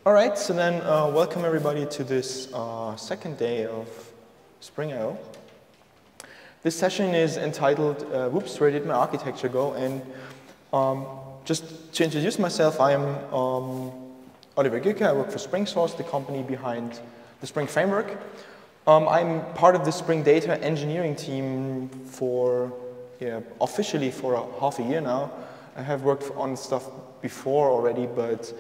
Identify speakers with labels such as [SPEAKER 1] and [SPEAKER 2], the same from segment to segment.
[SPEAKER 1] All right, so then welcome everybody to this second day of SpringIO. This session is entitled, whoops, where did my architecture go? And just to introduce myself, I am Oliver Gierke. I work for SpringSource, the company behind the Spring Framework. I'm part of the Spring Data engineering team for, officially for half a year now. I have worked on stuff before already, but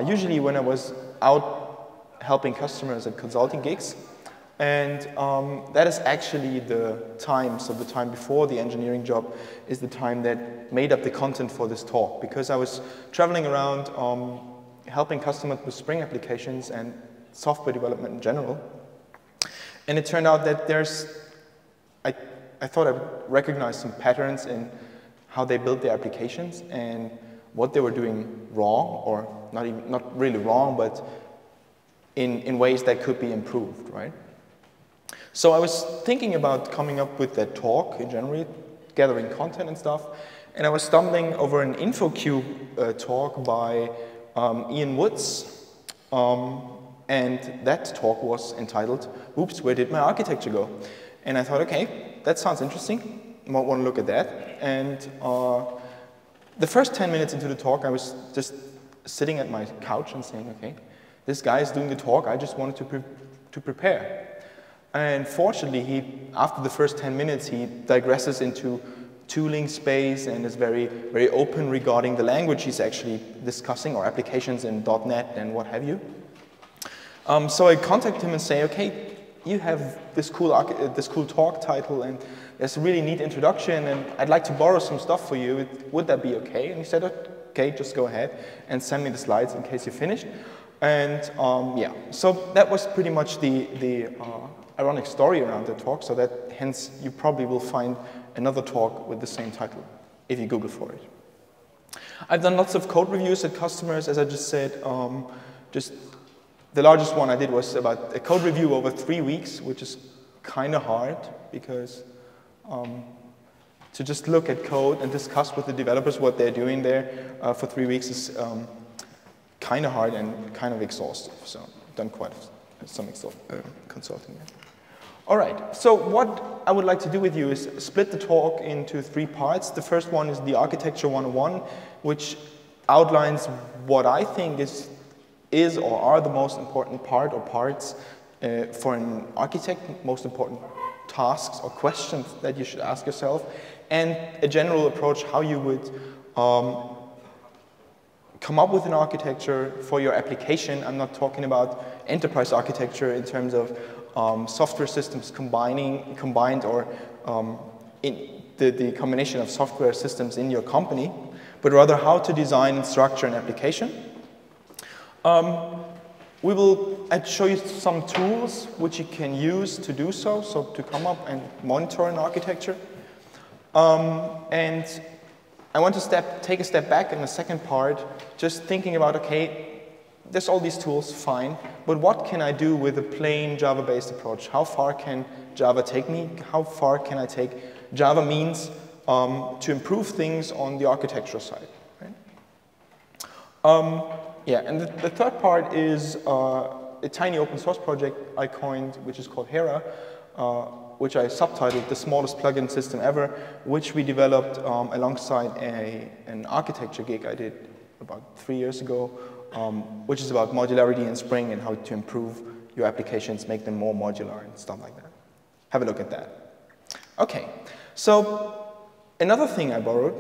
[SPEAKER 1] usually when I was out helping customers at consulting gigs. And that is actually the time, so the time before the engineering job is the time that made up the content for this talk. Because I was traveling around helping customers with Spring applications and software development in general. And it turned out that I thought I would recognize some patterns in how they built their applications and what they were doing wrong, or not really wrong, but in ways that could be improved, right? So I was thinking about coming up with that talk in January, gathering content and stuff, and I was stumbling over an InfoCube talk by Ian Woods, and that talk was entitled, "Oops, where did my architecture go?" And I thought, okay, that sounds interesting, I might want to look at that. And the first 10 minutes into the talk, I was just sitting at my couch and saying, okay, this guy is doing the talk, I just wanted to prepare. And fortunately, after the first 10 minutes, he digresses into tooling space and is very, very open regarding the language he's actually discussing, or applications in .NET and what have you. So I contact him and say, okay, you have this cool talk title, and there's a really neat introduction, and I'd like to borrow some stuff for you. Would that be okay? And he said, okay, just go ahead and send me the slides in case you're finished. And yeah, so that was pretty much the ironic story around the talk, so that hence you probably will find another talk with the same title if you Google for it. I've done lots of code reviews at customers, as I just said. The largest one I did was about a code review over 3 weeks, which is kind of hard because to just look at code and discuss with the developers what they're doing there for 3 weeks is kind of hard and kind of exhaustive. So I've done quite some consulting there. All right, so what I would like to do with you is split the talk into 3 parts. The first one is the Architecture 101, which outlines what I think is or are the most important part or parts for an architect, most important tasks or questions that you should ask yourself, and a general approach how you would come up with an architecture for your application. I'm not talking about enterprise architecture in terms of software systems combined or in the combination of software systems in your company, but rather how to design and structure an application. We will show you some tools which you can use to do so to come up and monitor an architecture. And I want to take a step back in the second part, just thinking about, okay, there's all these tools, fine, but what can I do with a plain Java-based approach? How far can Java take me? How far can I take Java means to improve things on the architectural side? Right? Yeah, and the third part is a tiny open source project I coined, which is called Hera, which I subtitled The Smallest Plugin System Ever, which we developed alongside an architecture gig I did about 3 years ago, which is about modularity in Spring and how to improve your applications, make them more modular and stuff like that. Have a look at that. Okay, so another thing I borrowed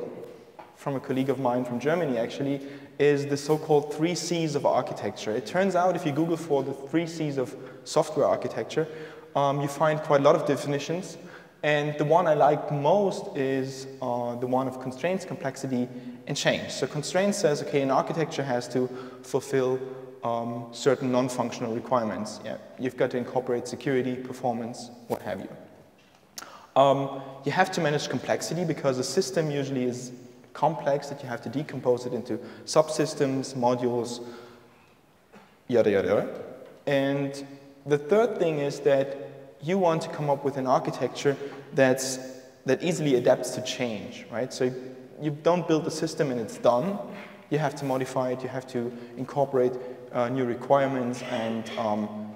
[SPEAKER 1] from a colleague of mine from Germany, actually, is the so-called 3 C's of architecture. It turns out if you Google for the 3 C's of software architecture, you find quite a lot of definitions. And the one I like most is the one of constraints, complexity, and change. So constraints says, okay, an architecture has to fulfill certain non-functional requirements. Yeah, you've got to incorporate security, performance, what have you. You have to manage complexity because a system usually is complex, that you have to decompose it into subsystems, modules, yada, yada, yada. And the third thing is that you want to come up with an architecture that easily adapts to change, right? So you don't build a system and it's done. You have to modify it, you have to incorporate new requirements, and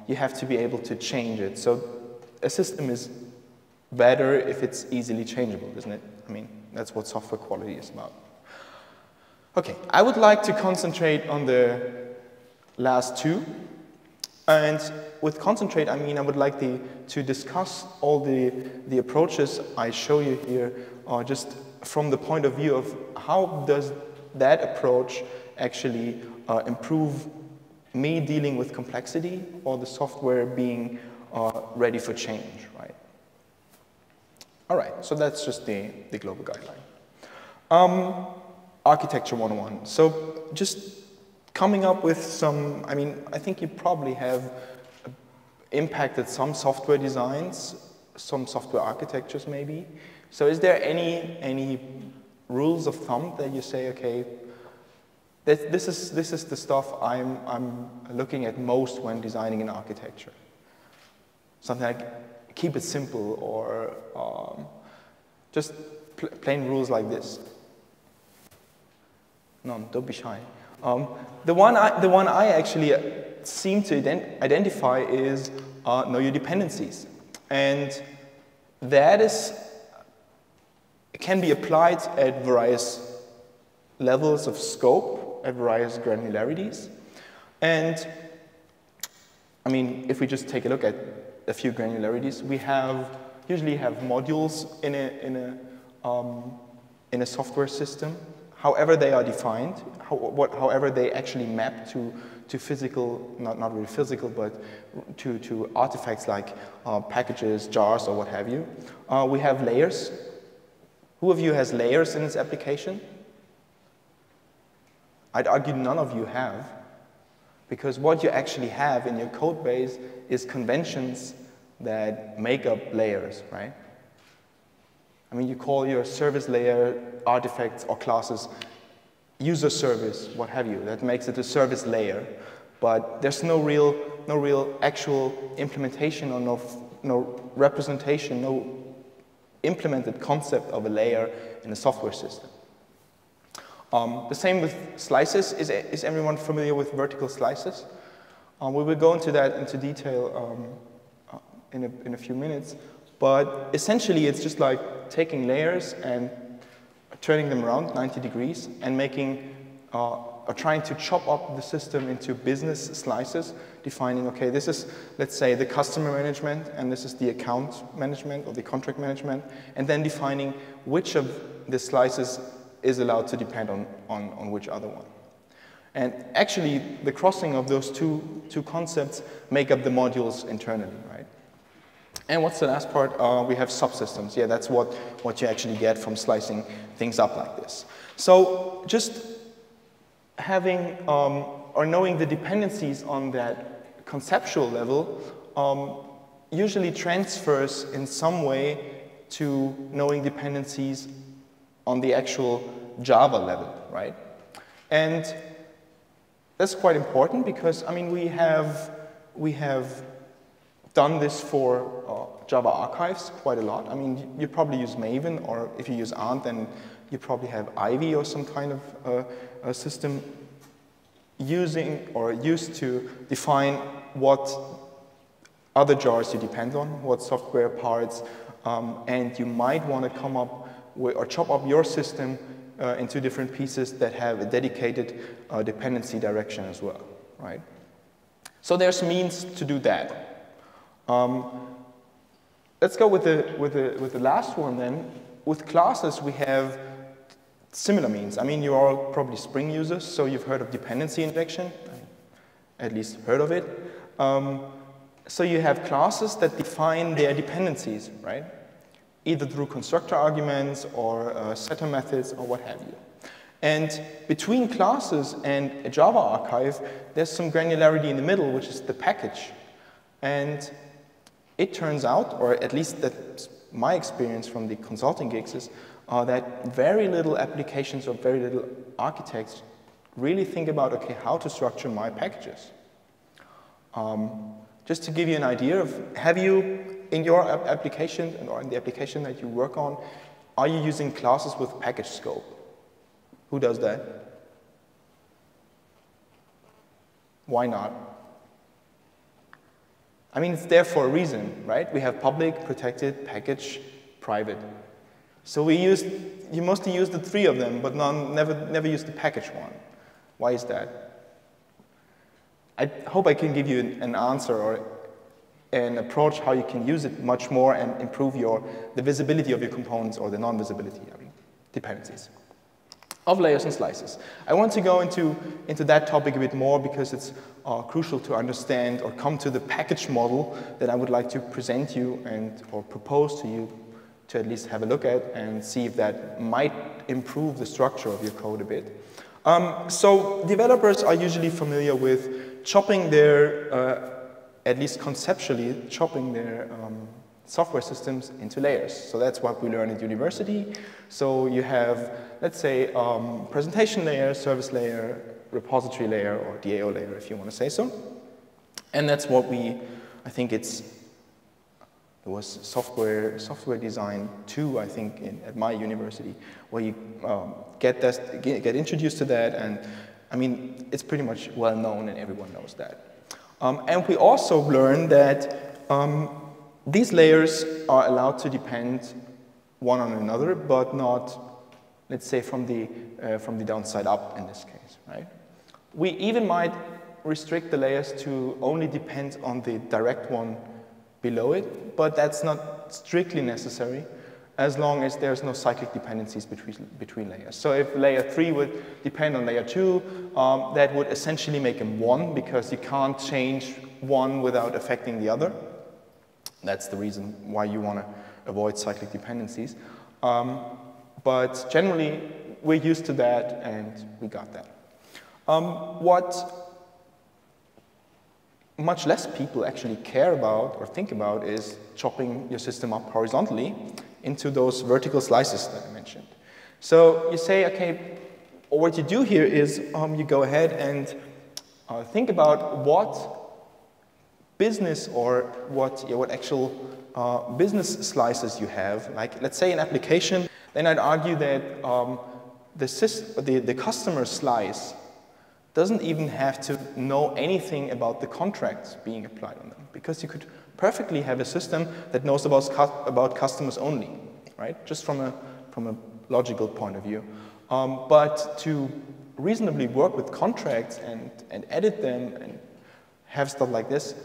[SPEAKER 1] you have to be able to change it. So a system is better if it's easily changeable, isn't it? I mean, that's what software quality is about. Okay, I would like to concentrate on the last two. And with concentrate, I mean I would like to discuss all the approaches I show you here, just from the point of view of how does that approach actually improve me dealing with complexity or the software being ready for change, right? All right, so that's just the global guideline. Architecture 101. So just coming up with some, I mean, I think you probably have impacted some software designs, some software architectures maybe. So is there any rules of thumb that you say, okay, this is the stuff I'm looking at most when designing an architecture? Something like keep it simple, or just plain rules like this. No, don't be shy. The one I actually seem to identify is know your dependencies, and that can be applied at various levels of scope, at various granularities. And I mean, if we just take a look at a few granularities, we usually have modules in a software system. However they are defined, however they actually map to physical, not really physical, but to artifacts like packages, jars, or what have you. We have layers. Who of you has layers in its application? I'd argue none of you have, because what you actually have in your code base is conventions that make up layers, right? I mean, you call your service layer artifacts or classes user service, what have you. That makes it a service layer. But there's no real actual implementation or no representation, no implemented concept of a layer in a software system. The same with slices. Is everyone familiar with vertical slices? We will go into that into detail in a few minutes. But essentially, it's just like taking layers and turning them around 90 degrees and making, or trying to chop up the system into business slices, defining, okay, this is, let's say, the customer management, and this is the account management or the contract management, and then defining which of the slices is allowed to depend on which other one. And actually, the crossing of those two concepts make up the modules internally, right? And what's the last part? We have subsystems. Yeah, that's what you actually get from slicing things up like this. So just having or knowing the dependencies on that conceptual level usually transfers in some way to knowing dependencies on the actual Java level, right? And that's quite important because, I mean, we have done this for Java archives quite a lot. I mean, you probably use Maven, or if you use Ant, then you probably have Ivy or some kind of a system using or used to define what other jars you depend on, what software parts, and you might want to come up with, or chop up your system into different pieces that have a dedicated dependency direction as well, right? So there's means to do that. Let's go with the last one then. With classes, we have similar means. I mean, you're all probably Spring users, so you've heard of dependency injection, at least heard of it. So you have classes that define their dependencies, right? Either through constructor arguments or setter methods or what have you. And between classes and a Java archive, there's some granularity in the middle, which is the package. And it turns out, or at least that's my experience from the consulting gigs, is that very little applications or very little architects really think about, okay, how to structure my packages. Just to give you an idea of, have you, in your application or in the application that you work on, are you using classes with package scope? Who does that? Why not? I mean, it's there for a reason, right? We have public, protected, package, private. So you mostly use the three of them, but never use the package one. Why is that? I hope I can give you an answer or an approach how you can use it much more and improve the visibility of your components or the non-visibility, dependencies of layers and slices. I want to go into that topic a bit more because it's crucial to understand or come to the package model that I would like to present you or propose to you to at least have a look at and see if that might improve the structure of your code a bit. So developers are usually familiar with chopping their, at least conceptually, chopping their software systems into layers. So that's what we learn at university. So you have, let's say, presentation layer, service layer, repository layer, or DAO layer, if you want to say so. And that's what I think it was software design 2, I think, at my university, where you get introduced to that, and I mean, it's pretty much well known and everyone knows that. And we also learn that these layers are allowed to depend one on another, but not, let's say, from the downside up in this case, right? We even might restrict the layers to only depend on the direct one below it, but that's not strictly necessary as long as there's no cyclic dependencies between layers. So if layer 3 would depend on layer 2, that would essentially make them one because you can't change one without affecting the other. That's the reason why you want to avoid cyclic dependencies. But generally, we're used to that and we got that. What much less people actually care about or think about is chopping your system up horizontally into those vertical slices that I mentioned. So you say, okay, what you do here is you go ahead and think about what business or what actual business slices you have. Like, let's say an application, then I'd argue that the customer slice doesn't even have to know anything about the contracts being applied on them, because you could perfectly have a system that knows about customers only, right? Just from a logical point of view. But to reasonably work with contracts and edit them and have stuff like this,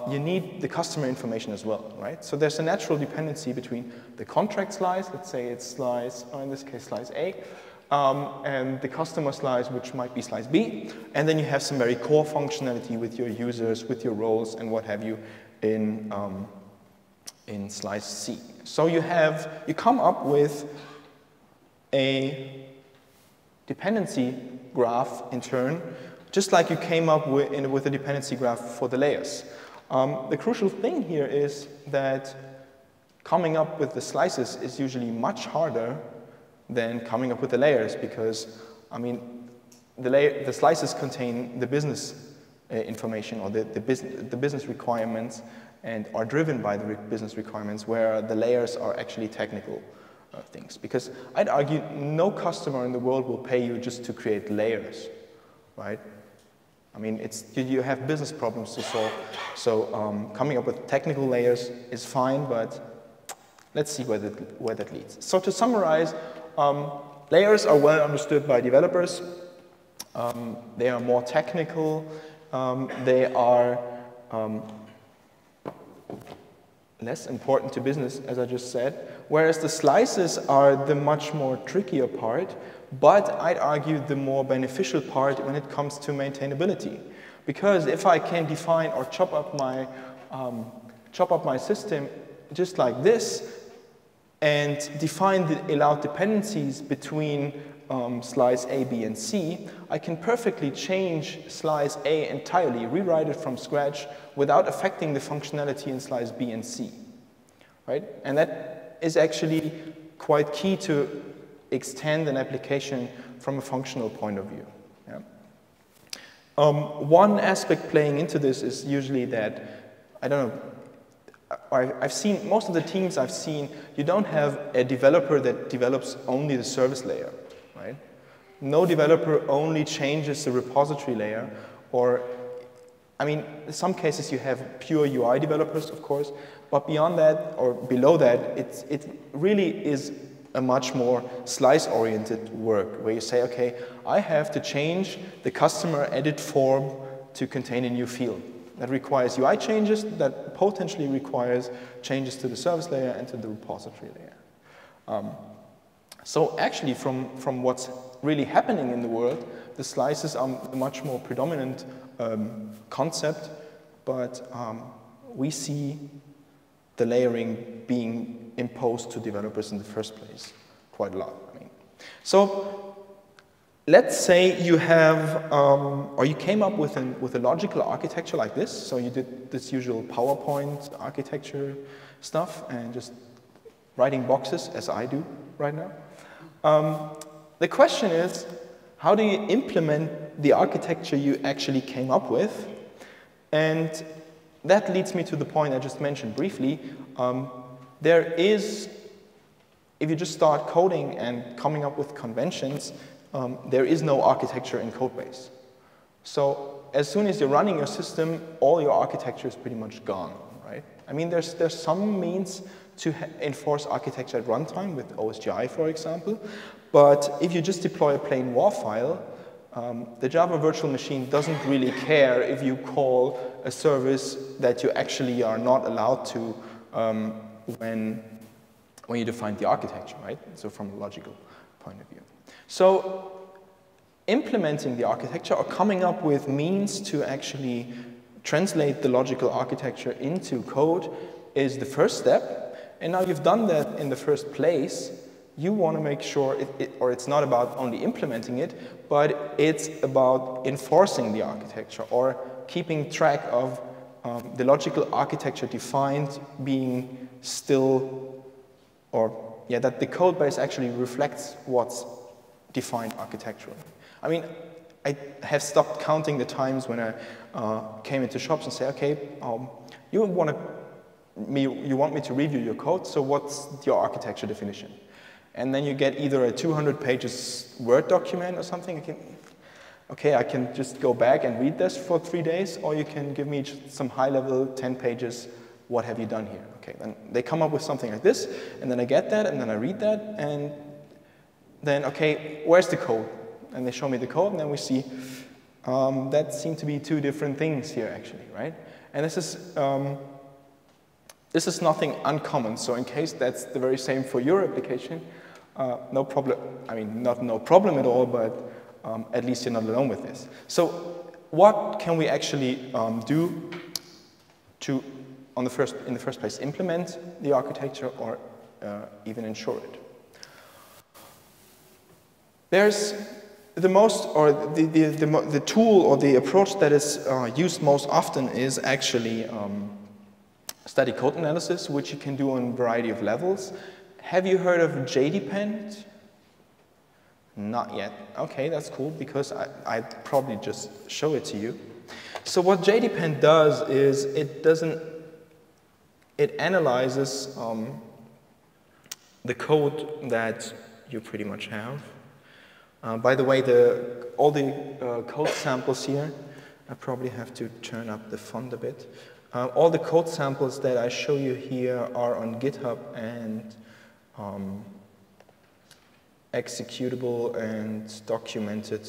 [SPEAKER 1] you need the customer information as well, right? So there's a natural dependency between the contract slice, let's say it's slice, or in this case slice A, and the customer slice, which might be slice B, and then you have some very core functionality with your users, with your roles, and what have you in slice C. So you come up with a dependency graph in turn, just like you came up with a dependency graph for the layers. The crucial thing here is that coming up with the slices is usually much harder than coming up with the layers, because, I mean, the slices contain the business information or the business requirements and are driven by the business requirements, where the layers are actually technical things. Because I'd argue no customer in the world will pay you just to create layers, right? I mean, you have business problems to solve, so coming up with technical layers is fine, but let's see where that leads. So to summarize, layers are well understood by developers. They are more technical. They are less important to business, as I just said, whereas the slices are the much more trickier part, but I'd argue the more beneficial part when it comes to maintainability. Because if I can define or chop up my system just like this and define the allowed dependencies between slice A, B, and C, I can perfectly change slice A entirely, rewrite it from scratch without affecting the functionality in slice B and C, right? And that is actually quite key to extend an application from a functional point of view. Yeah? One aspect playing into this is usually that, I don't know, I've seen, most of the teams I've seen, you don't have a developer that develops only the service layer, right? No developer only changes the repository layer, or I mean, in some cases you have pure UI developers, of course, but beyond that, or below that, it really is a much more slice-oriented work, where you say, okay, I have to change the customer edit form to contain a new field. That requires UI changes, that potentially requires changes to the service layer and to the repository layer. So actually, from what's really happening in the world, the slices are a much more predominant concept, but we see the layering being imposed to developers in the first place quite a lot. I mean, so let's say you have, or you came up with a logical architecture like this. So you did this usual PowerPoint architecture stuff and just writing boxes, as I do right now. The question is, how do you implement the architecture you actually came up with? And that leads me to the point I just mentioned briefly. There is, if you just start coding and coming up with conventions, there is no architecture in codebase. So as soon as you're running your system, all your architecture is pretty much gone, right? I mean, there's some means to enforce architecture at runtime with OSGI, for example. But if you just deploy a plain WAR file, the Java virtual machine doesn't really care if you call a service that you actually are not allowed to when you define the architecture, right? So from a logical point of view. So implementing the architecture or coming up with means to actually translate the logical architecture into code is the first step. And now you've done that in the first place, you want to make sure, or it's not about only implementing it, but it's about enforcing the architecture or keeping track of the logical architecture defined being still, or yeah, that the code base actually reflects what's defined architecturally. I mean, I have stopped counting the times when I came into shops and say, okay, you want me to review your code, so what's your architecture definition? And then you get either a 200 pages Word document or something. Okay, I can just go back and read this for 3 days, or you can give me some high-level 10 pages, what have you done here? Okay, then they come up with something like this, and then I get that, and then I read that, and then, okay, where's the code? And they show me the code, and then we see that seem to be two different things here, actually, right? And this is nothing uncommon, so in case that's the very same for your application, no problem. I mean, not no problem at all, but at least you're not alone with this. So what can we actually do to, in the first place, implement the architecture or even ensure it? There's the most, or the tool or the approach that is used most often is actually static code analysis, which you can do on a variety of levels. Have you heard of JDepend? Not yet. Okay, that's cool, because I'd probably just show it to you. So what JDepend does is it analyzes the code that you pretty much have. By the way, all the code samples here, I probably have to turn up the font a bit. All the code samples that I show you here are on GitHub and executable and documented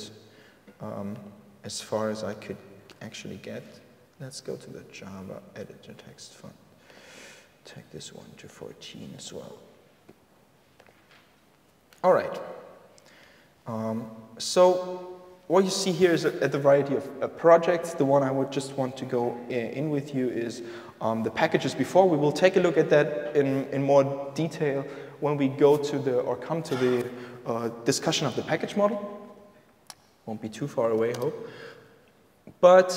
[SPEAKER 1] as far as I could actually get. Let's go to the Java editor text font. Take this one to 14 as well. All right. So what you see here is a variety of projects. The one I would just want to go in with you is the packages before. We will take a look at that in more detail when we go to or come to the discussion of the package model. Won't be too far away, I hope. But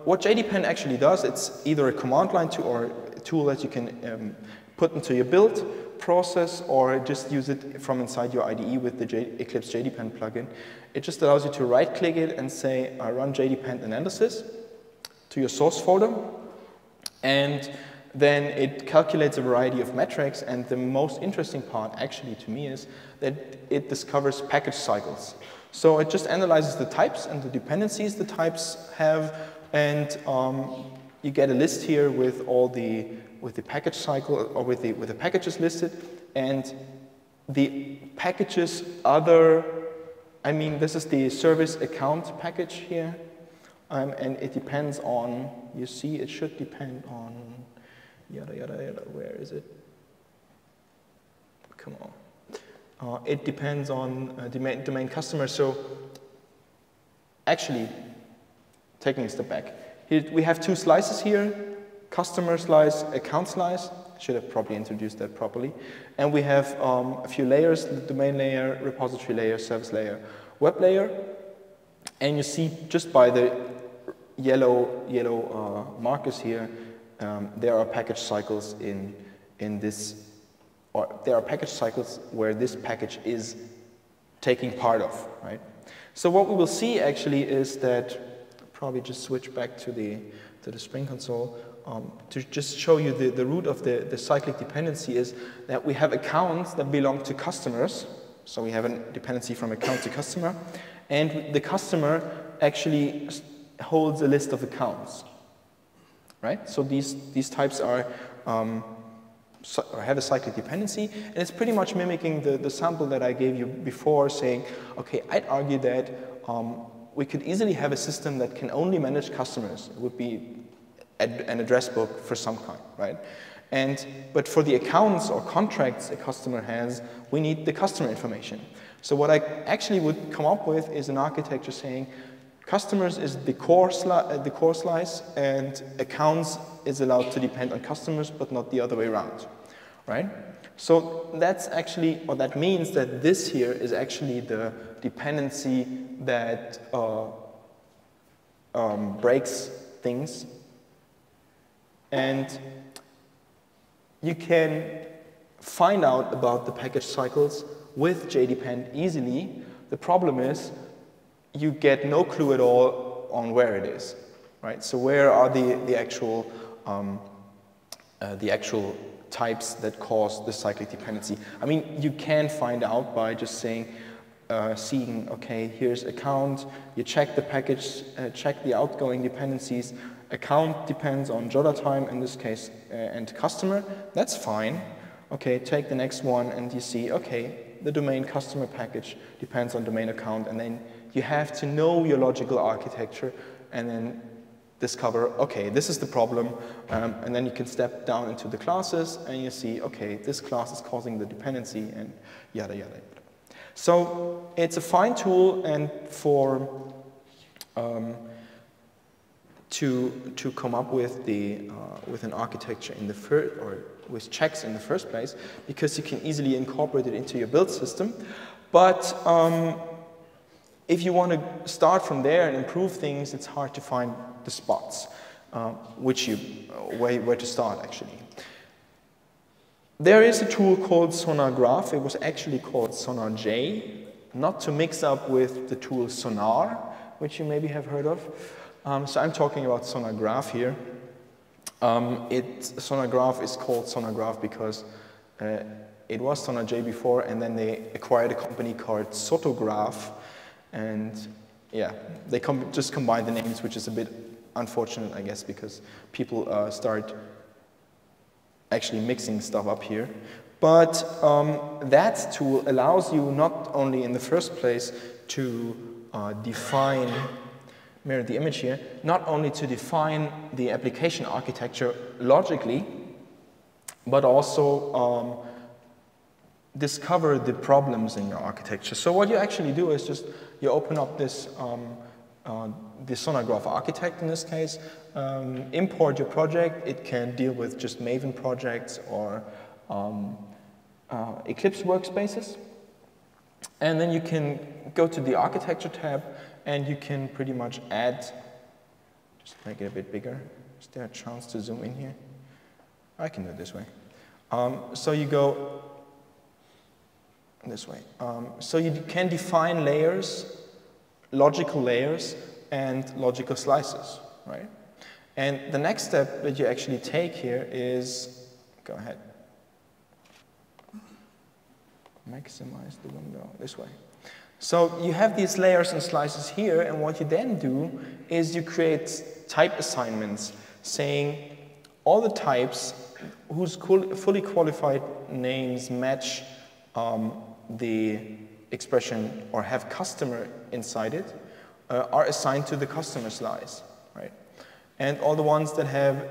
[SPEAKER 1] what JDepend actually does, it's either a command line tool or a tool that you can put into your build process or just use it from inside your IDE with the Eclipse JDepend plugin. It just allows you to right-click it and say, run JDepend analysis to your source folder. And then it calculates a variety of metrics. And the most interesting part, actually, to me, is that it discovers package cycles. So it just analyzes the types and the dependencies the types have and you get a list here with all the package cycle, or with the packages listed, and the packages other. I mean, this is the service account package here, and it depends on. You see, it should depend on yada yada yada. Where is it? Come on. It depends on domain customer. So actually, taking a step back, here we have two slices here: customer slice, account slice. Should have probably introduced that properly. And we have a few layers: the domain layer, repository layer, service layer, web layer. And you see just by the yellow markers here, there are package cycles in this, or there are package cycles where this package is taking part of, right? So what we will see actually is that, probably just switch back to the Spring console, to just show you the root of the cyclic dependency is that we have accounts that belong to customers. So we have a dependency from account to customer, and the customer actually holds a list of accounts, right? So these types are have a cyclic dependency, and it's pretty much mimicking the sample that I gave you before, saying, okay, I'd argue that we could easily have a system that can only manage customers. It would be an address book for some kind, right? But for the accounts or contracts a customer has, we need the customer information. So what I actually would come up with is an architecture saying customers is the core slice, and accounts is allowed to depend on customers, but not the other way around, right? So that's actually, or that means that this here is actually the dependency that breaks things. And you can find out about the package cycles with JDepend easily. The problem is you get no clue at all on where it is, right? So where are the actual types that cause the cyclic dependency? I mean, you can find out by just saying, seeing, okay, here's account, you check the package, check the outgoing dependencies. Account depends on Joda time, in this case, and customer. That's fine. Okay, take the next one, and you see, okay, the domain customer package depends on domain account, and then you have to know your logical architecture, and then discover, okay, this is the problem, and then you can step down into the classes, and you see, okay, this class is causing the dependency, and yada, yada, yada. So it's a fine tool, and for to come up with with an architecture in the first, or with checks in the first place, because you can easily incorporate it into your build system. But if you want to start from there and improve things, it's hard to find the spots where to start actually. There is a tool called SonarGraph. It was actually called SonarJ, not to mix up with the tool Sonar, which you maybe have heard of. So I'm talking about SonarGraph here. SonarGraph is called SonarGraph because it was SonarJ before, and then they acquired a company called Sotograph, and yeah, they just combined the names, which is a bit unfortunate, I guess, because people start actually mixing stuff up here. But that tool allows you not only in the first place to define, mirror the image here, not only to define the application architecture logically, but also discover the problems in your architecture. So what you actually do is just you open up this the SonarGraph architect in this case, import your project. It can deal with just Maven projects or Eclipse workspaces. And then you can go to the architecture tab, and you can pretty much add, just make it a bit bigger. Is there a chance to zoom in here? I can do it this way. So you go this way. So you can define layers, logical layers, and logical slices, right? And the next step that you actually take here is, go ahead. maximize the window this way. So you have these layers and slices here, and what you then do is you create type assignments saying all the types whose fully qualified names match the expression or have customer inside it are assigned to the customer slice, right? And all the ones that have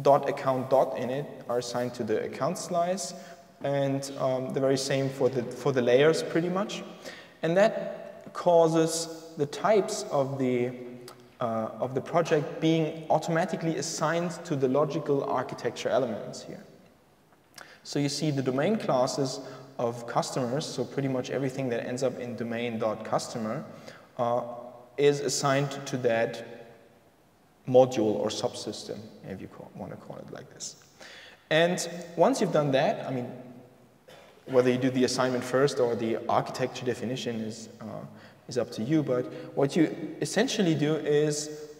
[SPEAKER 1] .account in it are assigned to the account slice, and the very same for the layers pretty much. And that causes the types of the project being automatically assigned to the logical architecture elements here. So you see the domain classes of customers, so pretty much everything that ends up in domain.customer is assigned to that module or subsystem, if you want to call it like this. And once you've done that, I mean, whether you do the assignment first or the architecture definition is up to you, but what you essentially do is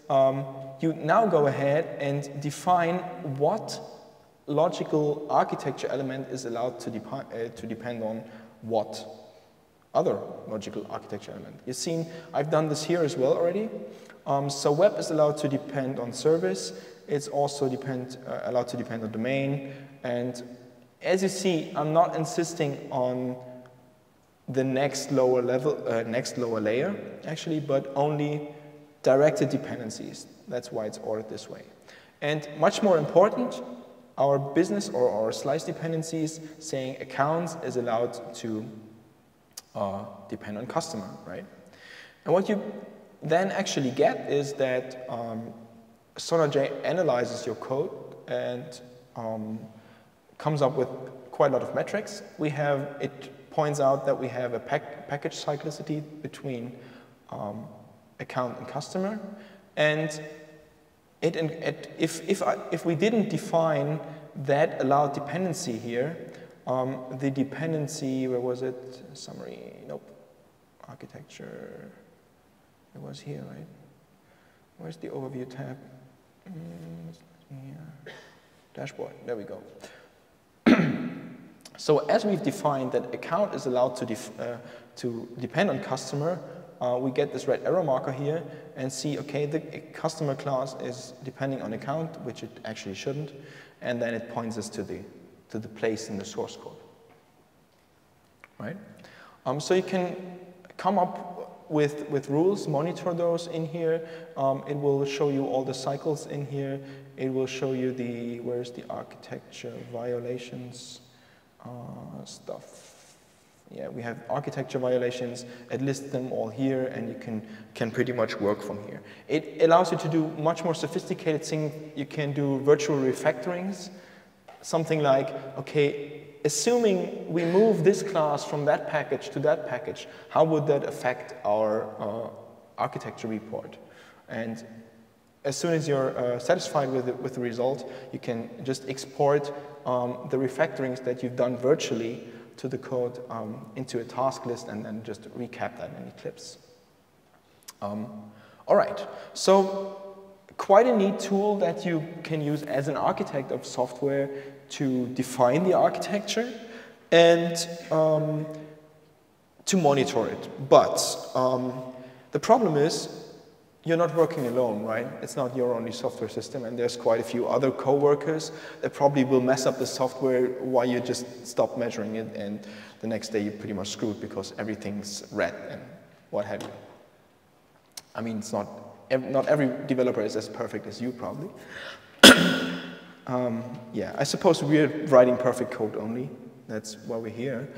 [SPEAKER 1] you now go ahead and define what logical architecture element is allowed to depend on what other logical architecture element. You've seen I've done this here as well already. So web is allowed to depend on service. It's also allowed to depend on domain. And as you see, I'm not insisting on the next lower layer, actually, but only directed dependencies. That's why it's ordered this way. And much more important, our business or our slice dependencies saying accounts is allowed to depend on customer, right? And what you then actually get is that SonarJ analyzes your code and comes up with quite a lot of metrics. It points out that we have a package cyclicity between account and customer, and if we didn't define that allowed dependency here, the dependency, where was it? Summary, nope. Architecture, it was here, right? Where's the overview tab? Dashboard, there we go. So as we've defined that account is allowed to depend on customer, we get this red arrow marker here and see, okay, the customer class is depending on account, which it actually shouldn't, and then it points us to the place in the source code, right? So you can come up with rules, monitor those in here. It will show you all the cycles in here. It will show you where's the architecture violations stuff. Yeah, we have architecture violations. It lists them all here, and you can pretty much work from here. It allows you to do much more sophisticated things. You can do virtual refactorings, something like, okay, assuming we move this class from that package to that package, how would that affect our architecture report? And as soon as you're satisfied with the result, you can just export the refactorings that you've done virtually to the code into a task list and then just recap that in Eclipse. All right, so quite a neat tool that you can use as an architect of software to define the architecture and to monitor it. But the problem is you're not working alone, right? It's not your only software system, and there's quite a few other co-workers that probably will mess up the software while you just stop measuring it, and the next day you're pretty much screwed because everything's red and what have you. I mean, it's not every developer is as perfect as you, probably. Yeah, I suppose we're writing perfect code only. That's why we're here.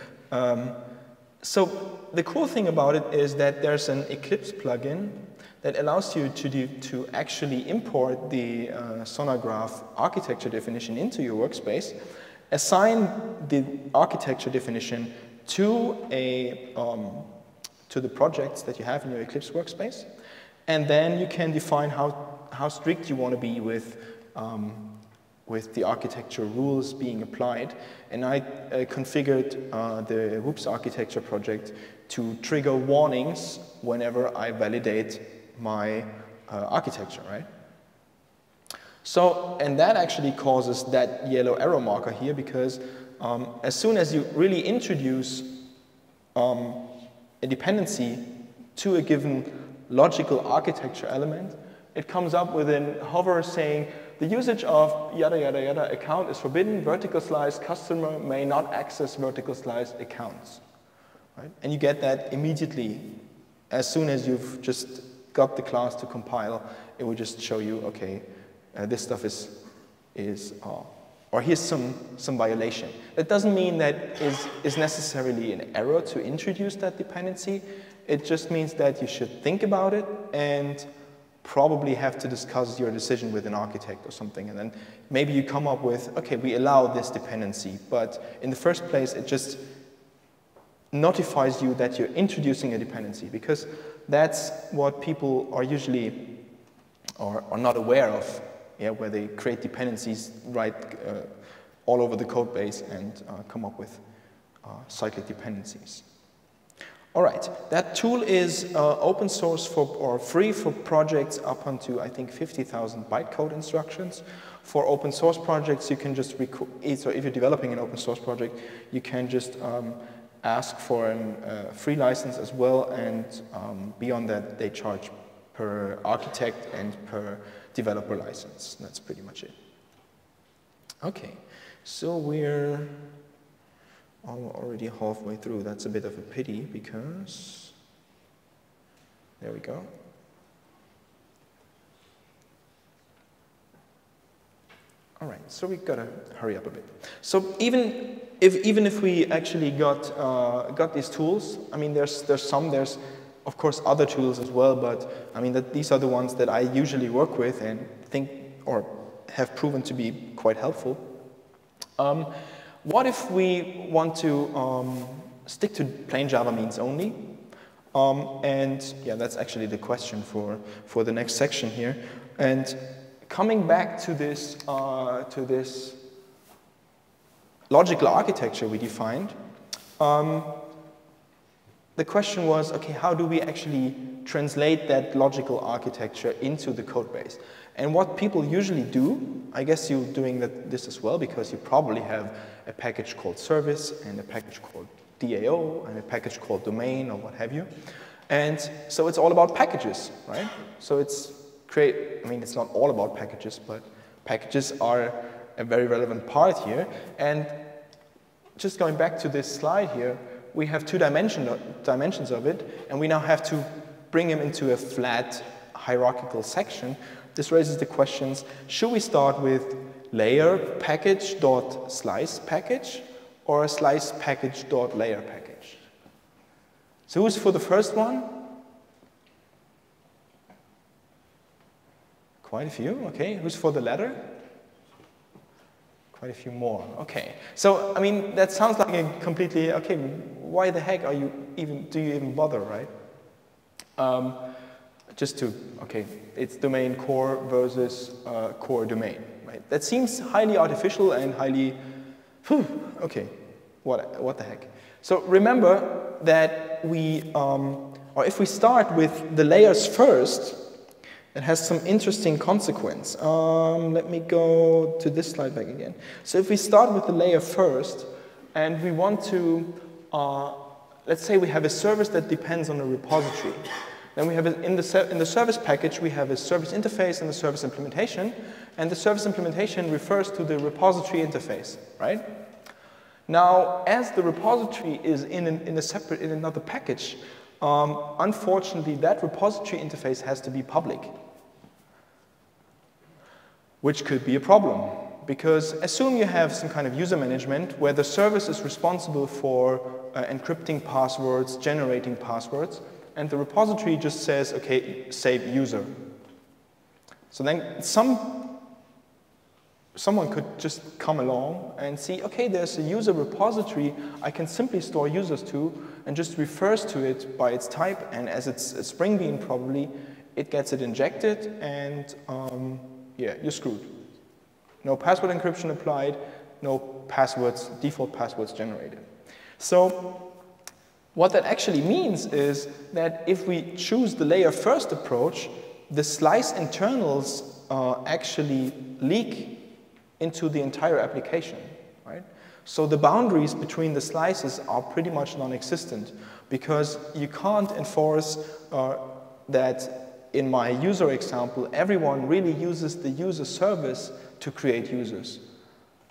[SPEAKER 1] So the cool thing about it is that there's an Eclipse plugin that allows you to actually import the SonarGraph architecture definition into your workspace, assign the architecture definition to the projects that you have in your Eclipse workspace, and then you can define how strict you want to be with the architecture rules being applied. And I configured the Whoops architecture project to trigger warnings whenever I validate my architecture, right? So, and that actually causes that yellow arrow marker here, because as soon as you really introduce a dependency to a given logical architecture element, it comes up with a hover saying the usage of yada yada yada account is forbidden, vertical slice customer may not access vertical slice accounts. Right? And you get that immediately as soon as you've just got the class to compile. It will just show you, okay, this stuff is or here's some violation. That doesn't mean that is necessarily an error to introduce that dependency. It just means that you should think about it and probably have to discuss your decision with an architect or something. And then maybe you come up with, okay, we allow this dependency. But in the first place, it just notifies you that you're introducing a dependency, because that's what people are usually or are not aware of, yeah, where they create dependencies right all over the code base and come up with cyclic dependencies. All right, that tool is open source for, or free for projects up onto, I think, 50,000 bytecode instructions. For open source projects, you can just so if you're developing an open source project, you can just ask for a free license as well, and beyond that, they charge per architect and per developer license. That's pretty much it. Okay, so we're already halfway through. That's a bit of a pity because, there we go. All right, so we've got to hurry up a bit. So even if we actually got these tools, I mean, there's of course other tools as well, but I mean these are the ones that I usually work with and think or have proven to be quite helpful. What if we want to stick to plain Java means only? And yeah, that's actually the question for the next section here. And coming back to this logical architecture we defined, the question was, okay, how do we actually translate that logical architecture into the code base? And what people usually do, I guess you're doing this as well, because you probably have a package called service and a package called DAO and a package called domain or what have you. And so it's all about packages, right? So it's I mean, it's not all about packages, but packages are a very relevant part here. And just going back to this slide here, we have two dimensions of it, and we now have to bring them into a flat hierarchical section. This raises the questions, should we start with layer package dot slice package or a slice package dot layer package? So who's for the first one? Quite a few, okay. Who's for the latter? Quite a few more, okay. So, I mean, that sounds like a completely, okay, why the heck do you even bother, right? Okay, it's domain core versus core domain, right? That seems highly artificial and highly, okay, what the heck. So remember that or if we start with the layers first, it has some interesting consequence. Let me go to this slide back again. So if we start with the layer first, and we want to, let's say we have a service that depends on a repository. Then we have in the service package, we have a service interface and a service implementation, and the service implementation refers to the repository interface, right? Now, as the repository is in another package, unfortunately, that repository interface has to be public, which could be a problem, because assume you have some kind of user management where the service is responsible for encrypting passwords, generating passwords, and the repository just says, okay, save user. So then someone could just come along and see, okay, there's a user repository I can simply store users to, and just refers to it by its type, and as it's a Spring Bean probably, it gets it injected, and yeah, you're screwed. No password encryption applied, no passwords, default passwords generated. So what that actually means is that if we choose the layer first approach, the slice internals actually leak into the entire application, right? So the boundaries between the slices are pretty much non-existent, because you can't enforce that in my user example, everyone really uses the user service to create users,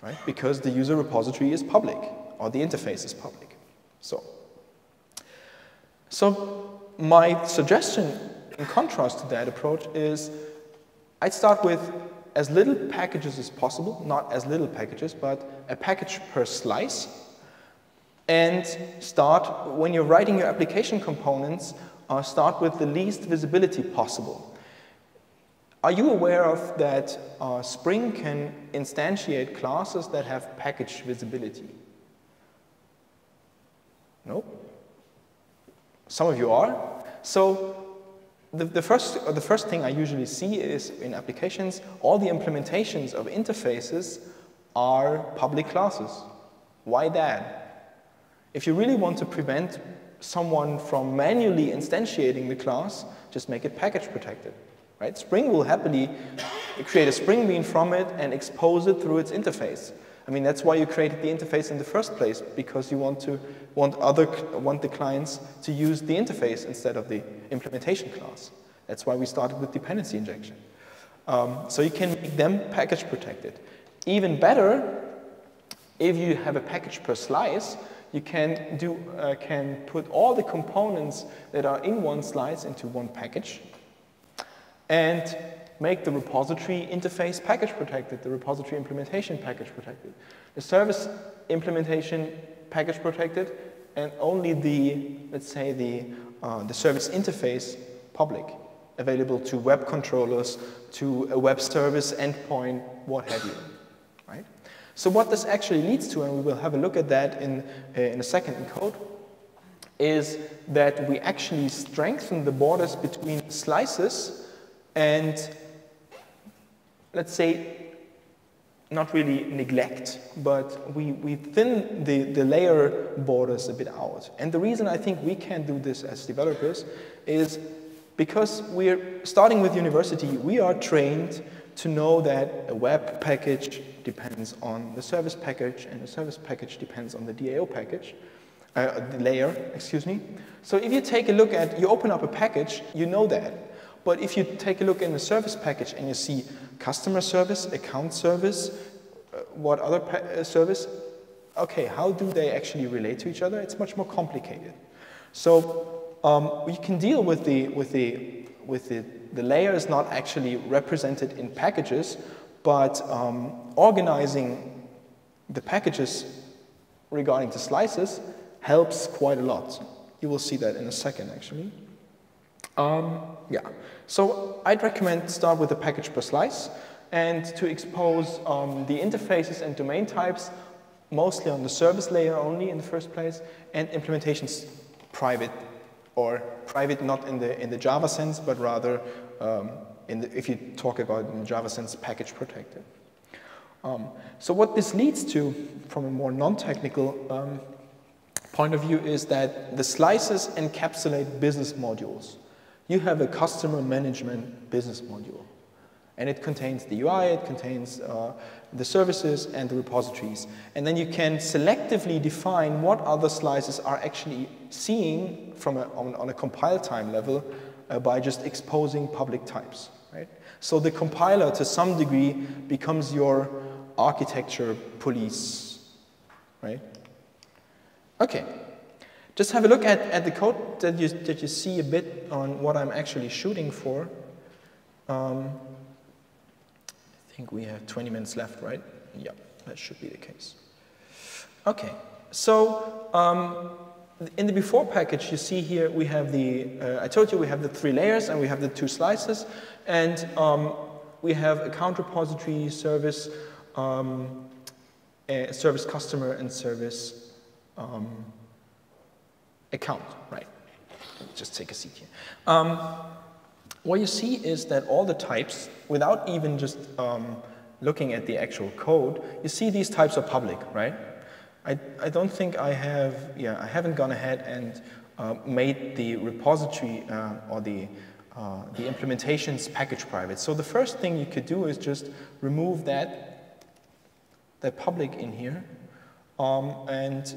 [SPEAKER 1] right? Because the user repository is public, or the interface is public. So my suggestion, in contrast to that approach, is I'd start with as little packages as possible, not as little packages, but a package per slice, and start, when you're writing your application components, start with the least visibility possible. Are you aware of that Spring can instantiate classes that have package visibility? No? Some of you are. So the first thing I usually see is in applications, all the implementations of interfaces are public classes. Why that? If you really want to prevent someone from manually instantiating the class, just make it package protected. Right? Spring will happily create a Spring bean from it and expose it through its interface. I mean, that's why you created the interface in the first place, because you want the clients to use the interface instead of the implementation class. That's why we started with dependency injection. So you can make them package protected. Even better, if you have a package per slice, you can put all the components that are in one slice into one package, and make the repository interface package protected, the repository implementation package protected, the service implementation package protected, and only the, let's say, the service interface public, available to web controllers, to a web service endpoint, what have you, right? So what this actually leads to, and we will have a look at that in a second in code, is that we actually strengthen the borders between slices and, let's say, not really neglect, but we thin the layer borders a bit out. And the reason I think we can do this as developers is because we're starting with university, we are trained to know that a web package depends on the service package, and the service package depends on the DAO package, the layer, excuse me. So if you take a look at, you open up a package, you know that. But if you take a look in the service package and you see customer service, account service, what other service, okay, how do they actually relate to each other? It's much more complicated. So you can deal with the layer is not actually represented in packages, but organizing the packages regarding the slices helps quite a lot. You will see that in a second, actually. Yeah, so I'd recommend start with a package per slice, and to expose the interfaces and domain types mostly on the service layer only in the first place, and implementations private, or private not in the Java sense, but rather if you talk about it in Java sense, package protected. So what this leads to, from a more non-technical point of view, is that the slices encapsulate business modules. You have a customer management business module, and it contains the UI, it contains the services and the repositories. And then you can selectively define what other slices are actually seeing from on a compile time level by just exposing public types, right? So the compiler, to some degree, becomes your architecture police, right? Okay. Just have a look at the code that you see a bit on what I'm actually shooting for. I think we have 20 minutes left, right? Yeah, that should be the case. Okay, so in the before package, you see here we have the, I told you we have the 3 layers and we have the 2 slices, and we have account repository, service, service customer, and service account, right? Just take a seat here. What you see is that all the types, without even just looking at the actual code, you see these types are public, right? I don't think I have, I haven't gone ahead and made the repository or the implementations package private. So the first thing you could do is just remove that public in here. and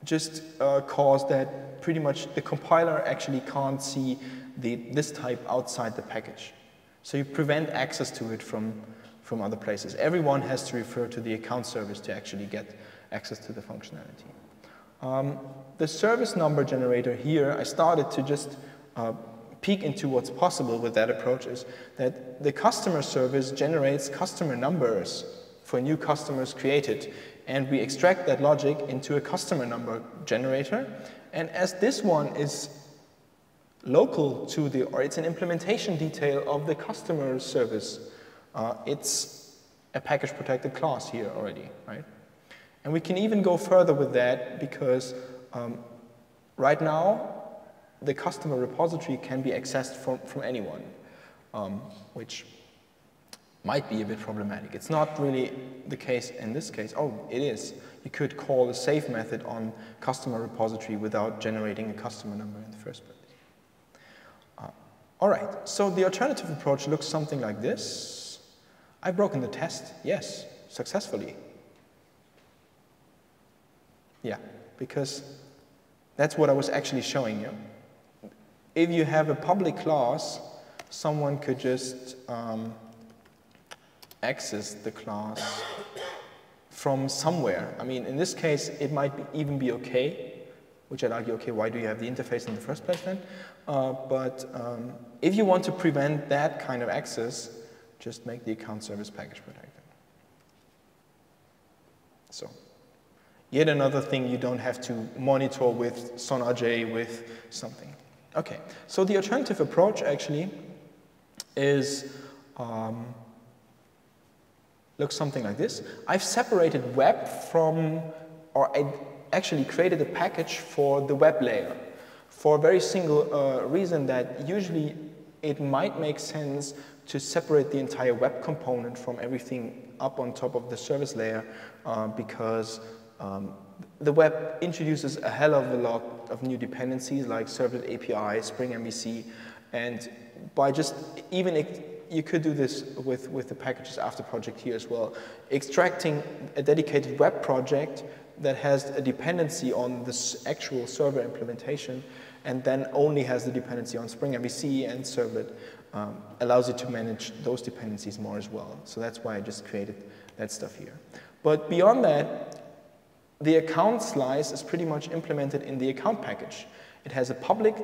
[SPEAKER 1] just cause that pretty much the compiler actually can't see this type outside the package. So you prevent access to it from other places. Everyone has to refer to the account service to actually get access to the functionality. The service number generator here, I started to just peek into what's possible with that approach, is that the customer service generates customer numbers for new customers created, and we extract that logic into a customer number generator. And as this one is local to the, or it's an implementation detail of the customer service, it's a package protected class here already, right? And we can even go further with that because right now the customer repository can be accessed from anyone, which might be a bit problematic. It's not really the case in this case. Oh, it is. You could call a save method on customer repository without generating a customer number in the first place. All right, so the alternative approach looks something like this. I've broken the test, yes, successfully. Yeah, because that's what I was actually showing you. If you have a public class, someone could just access the class from somewhere. I mean, in this case, it might even be okay, which I'd argue, okay, why do you have the interface in the first place then? But if you want to prevent that kind of access, just make the account service package protected. So, yet another thing you don't have to monitor with SonRJ with something. Okay, so the alternative approach actually is looks something like this. I've separated web from, or I actually created a package for the web layer for a very single reason that usually it might make sense to separate the entire web component from everything up on top of the service layer because the web introduces a hell of a lot of new dependencies like Servlet API, Spring MVC, and by just even you could do this with the packages after project here as well. Extracting a dedicated web project that has a dependency on this actual server implementation and then only has the dependency on Spring MVC and Servlet allows you to manage those dependencies more as well. So that's why I just created that stuff here. But beyond that, the account slice is pretty much implemented in the account package. It has a public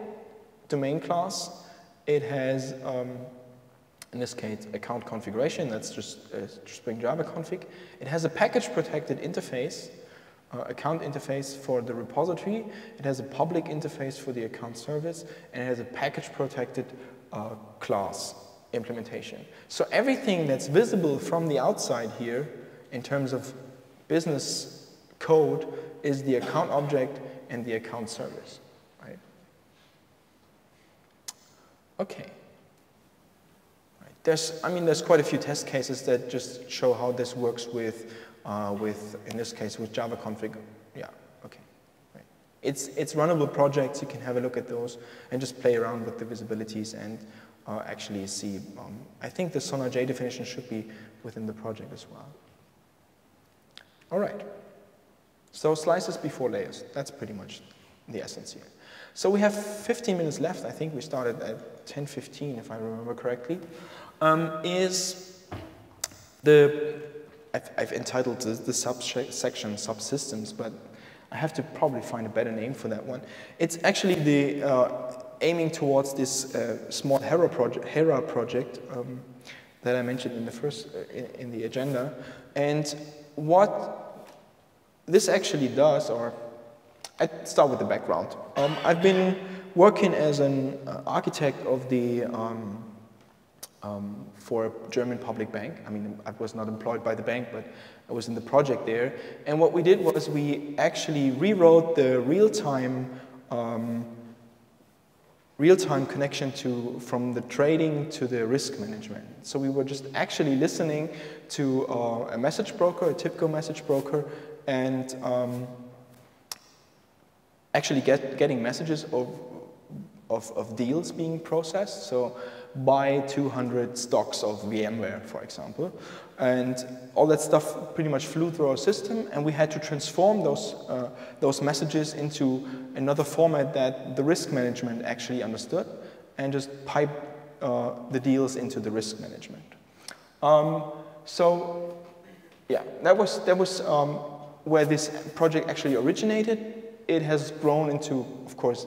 [SPEAKER 1] domain class. It has, in this case, account configuration. That's just Spring Java config. It has a package protected interface, account interface for the repository. It has a public interface for the account service. And it has a package protected class implementation. So everything that's visible from the outside here in terms of business code is the account object and the account service, right? Okay. Right. There's quite a few test cases that just show how this works with in this case, with Java config. Yeah, okay. Right. It's runnable projects. You can have a look at those and just play around with the visibilities and actually see. I think the SonRJ definition should be within the project as well. All right. So slices before layers, that's pretty much the essence here. So we have 15 minutes left. I think we started at 10:15, if I remember correctly. I've entitled the subsection subsystems, but I have to probably find a better name for that one. It's actually the aiming towards this small Hera project that I mentioned in the first in the agenda, and what this actually does, or I'd start with the background. I've been working as an architect of the for a German public bank. I mean, I was not employed by the bank, but I was in the project there. And what we did was we actually rewrote the real-time connection from the trading to the risk management. So we were just actually listening to a message broker, a typical message broker, and actually getting messages of deals being processed. So buy 200 stocks of VMware, for example. And all that stuff pretty much flew through our system, and we had to transform those messages into another format that the risk management actually understood, and just pipe the deals into the risk management. So yeah, that was where this project actually originated. It has grown into, of course,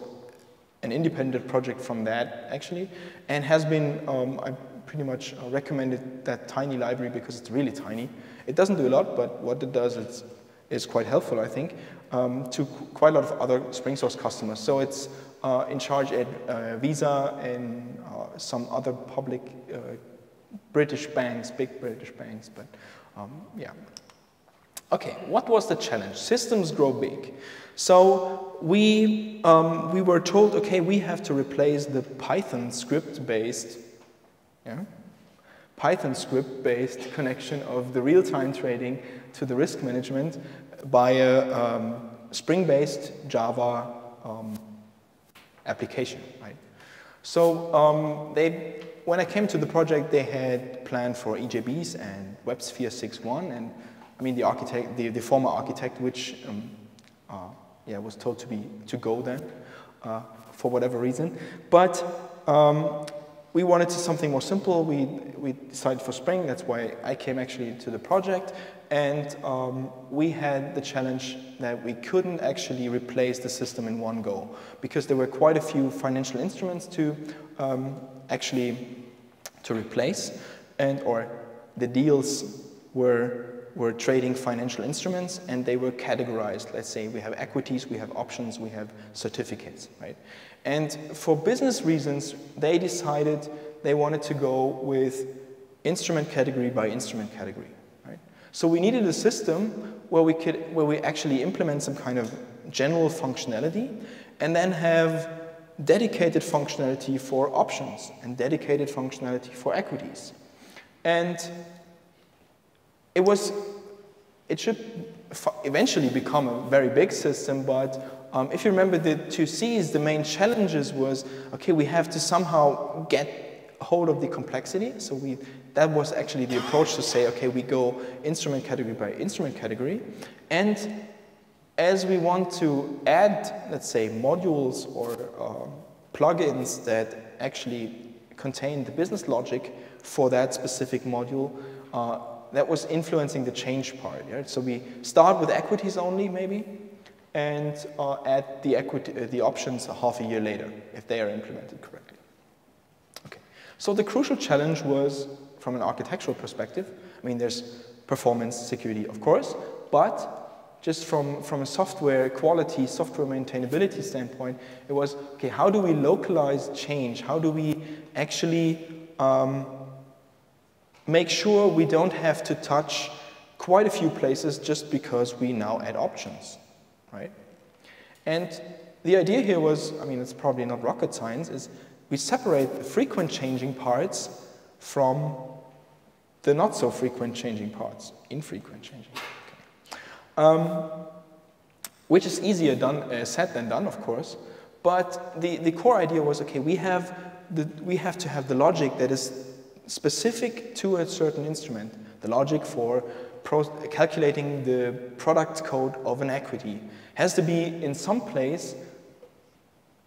[SPEAKER 1] an independent project from that, actually, and has been, I pretty much recommended that tiny library because it's really tiny. It doesn't do a lot, but what it does is quite helpful, I think, to quite a lot of other Spring Source customers. So it's in charge at Visa and some other public British banks, big British banks, but yeah. Okay, what was the challenge? Systems grow big. So we were told, okay, we have to replace the Python script-based connection of the real-time trading to the risk management by a Spring-based Java application, right? So when I came to the project, they had planned for EJBs and WebSphere 6.1, and I mean the former architect, which yeah, was told to go then for whatever reason. But we wanted something more simple. We decided for Spring. That's why I came actually to the project. And we had the challenge that we couldn't actually replace the system in one go, because there were quite a few financial instruments to replace, or the deals were trading financial instruments, and they were categorized. Let's say we have equities, we have options, we have certificates, right? And for business reasons, they decided they wanted to go with instrument category by instrument category, right? So we needed a system where we actually implement some kind of general functionality, and then have dedicated functionality for options and dedicated functionality for equities. And it should eventually become a very big system, but if you remember the two C's, the main challenges was, okay, we have to somehow get hold of the complexity. So that was actually the approach to say, okay, we go instrument category by instrument category. And as we want to add, let's say, modules or plugins that actually contain the business logic for that specific module, that was influencing the change part. Right? So we start with equities only, maybe, and add the options half a year later, if they are implemented correctly. Okay. So the crucial challenge was, from an architectural perspective, I mean, there's performance, security, of course, but just from a software quality, software maintainability standpoint, it was, okay, how do we localize change? How do we actually make sure we don't have to touch quite a few places just because we now add options, right? And the idea here was, I mean, it's probably not rocket science, is we separate the frequent changing parts from the not so frequent changing parts, infrequent changing. Okay. Which is easier said than done, of course, but the core idea was, okay, we have to have the logic that is specific to a certain instrument. The logic for calculating the product code of an equity has to be in some place